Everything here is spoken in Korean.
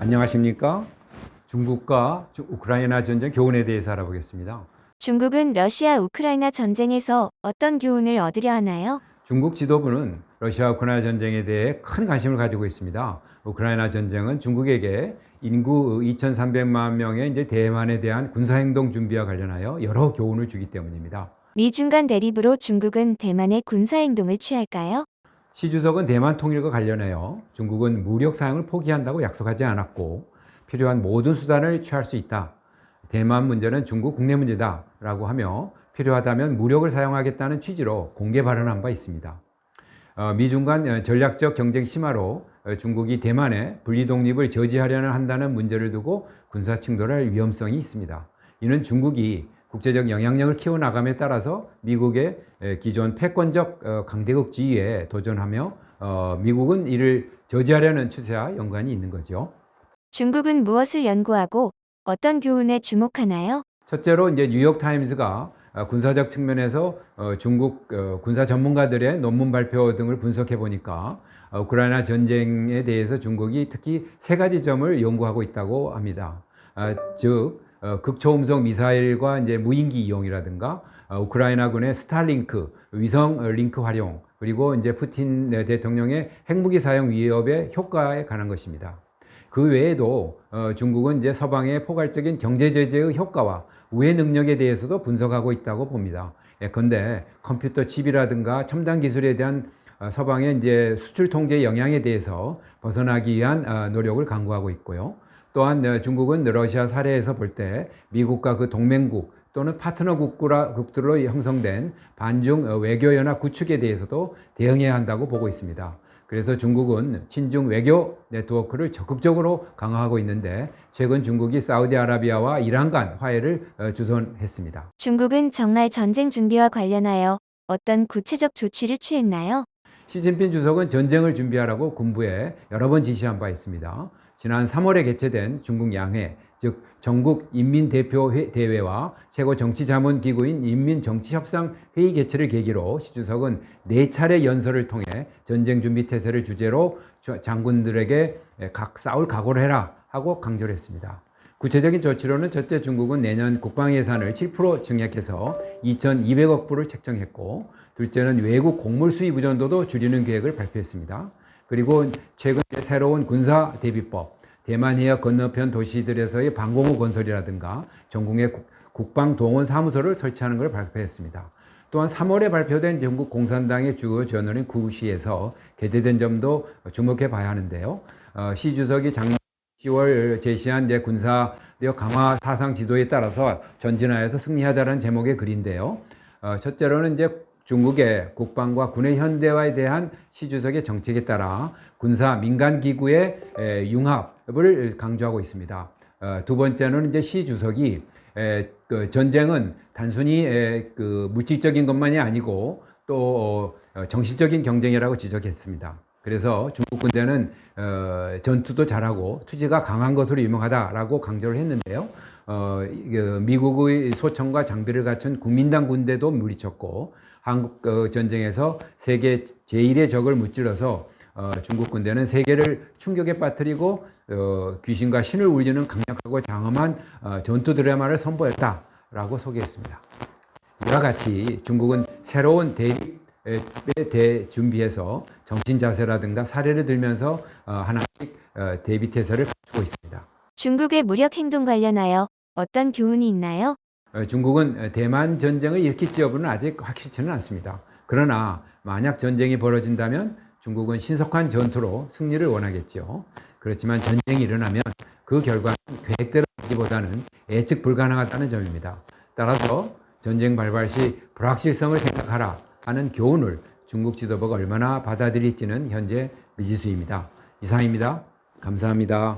안녕하십니까? 중국과 우크라이나 전쟁 교훈에 대해서 알아보겠습니다. 중국은 러시아 우크라이나 전쟁에서 어떤 교훈을 얻으려 하나요? 중국 지도부는 러시아 우크라이나 전쟁에 대해 큰 관심을 가지고 있습니다. 우크라이나 전쟁은 중국에게 인구 2,300만 명의 대만에 대한 군사행동 준비와 관련하여 여러 교훈을 주기 때문입니다. 미중 간 대립으로 중국은 대만의 군사행동을 취할까요? 시 주석은 대만 통일과 관련하여 중국은 무력 사용을 포기한다고 약속하지 않았고 필요한 모든 수단을 취할 수 있다. 대만 문제는 중국 국내 문제다라고 하며 필요하다면 무력을 사용하겠다는 취지로 공개 발언한 바 있습니다. 미중 간 전략적 경쟁 심화로 중국이 대만의 분리 독립을 저지하려는 한다는 문제를 두고 군사 충돌할 위험성이 있습니다. 이는 중국이 국제적 영향력을 키워나감에 따라서 미국의 기존 패권적 강대국 지위에 도전하며 미국은 이를 저지하려는 추세와 연관이 있는 거죠. 중국은 무엇을 연구하고 어떤 교훈에 주목하나요? 첫째로 뉴욕타임스가 군사적 측면에서 중국 군사 전문가들의 논문 발표 등을 분석해 보니까 우크라이나 전쟁에 대해서 중국이 특히 세 가지 점을 연구하고 있다고 합니다. 즉 극초음속 미사일과 무인기 이용이라든가 우크라이나군의 스타링크 위성 링크 활용, 그리고 푸틴 대통령의 핵무기 사용 위협의 효과에 관한 것입니다. 그 외에도 중국은 서방의 포괄적인 경제 제재의 효과와 우회 능력에 대해서도 분석하고 있다고 봅니다. 예컨대 컴퓨터 칩이라든가 첨단 기술에 대한 서방의 수출 통제 영향에 대해서 벗어나기 위한 노력을 강구하고 있고요. 또한 중국은 러시아 사례에서 볼 때 미국과 그 동맹국 또는 파트너 국들로 형성된 반중 외교연합 구축에 대해서도 대응해야 한다고 보고 있습니다. 그래서 중국은 친중 외교 네트워크를 적극적으로 강화하고 있는데 최근 중국이 사우디아라비아와 이란 간 화해를 주선했습니다. 중국은 정말 전쟁 준비와 관련하여 어떤 구체적 조치를 취했나요? 시진핑 주석은 전쟁을 준비하라고 군부에 여러 번 지시한 바 있습니다. 지난 3월에 개최된 중국 양회, 즉 전국 인민대표대회와 최고정치자문기구인 인민정치협상회의 개최를 계기로 시 주석은 4차례 연설을 통해 전쟁 준비 태세를 주제로 장군들에게 각 싸울 각오를 해라 하고 강조를 했습니다. 구체적인 조치로는 첫째, 중국은 내년 국방 예산을 7% 증액해서 2,200억 불을 책정했고, 둘째는 외국 곡물 수입 의존도도 줄이는 계획을 발표했습니다. 그리고 최근 새로운 군사 대비법, 대만 해역 건너편 도시들에서의 방공호 건설이라든가 전국의 국방 동원 사무소를 설치하는 것을 발표했습니다. 또한 3월에 발표된 전국 공산당의 주요 저널인 구시에서 게재된 점도 주목해 봐야 하는데요. 시 주석이 작년 10월 제시한 군사력 강화 사상 지도에 따라서 전진하여서 승리하자라는 제목의 글인데요. 첫째로는 중국의 국방과 군의 현대화에 대한 시 주석의 정책에 따라 군사 민간 기구의 융합을 강조하고 있습니다. 두 번째는 시 주석이 그 전쟁은 단순히 그 물질적인 것만이 아니고 또 정신적인 경쟁이라고 지적했습니다. 그래서 중국 군대는 전투도 잘하고 투지가 강한 것으로 유명하다라고 강조를 했는데요. 미국의 소총과 장비를 갖춘 국민당 군대도 물리쳤고, 한국 전쟁에서 세계 제1의 적을 무찔러서 중국 군대는 세계를 충격에 빠뜨리고 귀신과 신을 울리는 강력하고 장엄한 전투 드라마를 선보였다라고 소개했습니다. 이와 같이 중국은 새로운 대립에 준비해서 정신 자세라든가 사례를 들면서 하나씩 대비 태세를 갖추고 있습니다. 중국의 무력 행동 관련하여 어떤 교훈이 있나요? 중국은 대만 전쟁을 일으킬지 여부는 아직 확실치는 않습니다. 그러나 만약 전쟁이 벌어진다면 중국은 신속한 전투로 승리를 원하겠죠. 그렇지만 전쟁이 일어나면 그 결과는 계획대로 되기보다는 예측 불가능하다는 점입니다. 따라서 전쟁 발발 시 불확실성을 생각하라 하는 교훈을 중국 지도부가 얼마나 받아들일지는 현재 미지수입니다. 이상입니다. 감사합니다.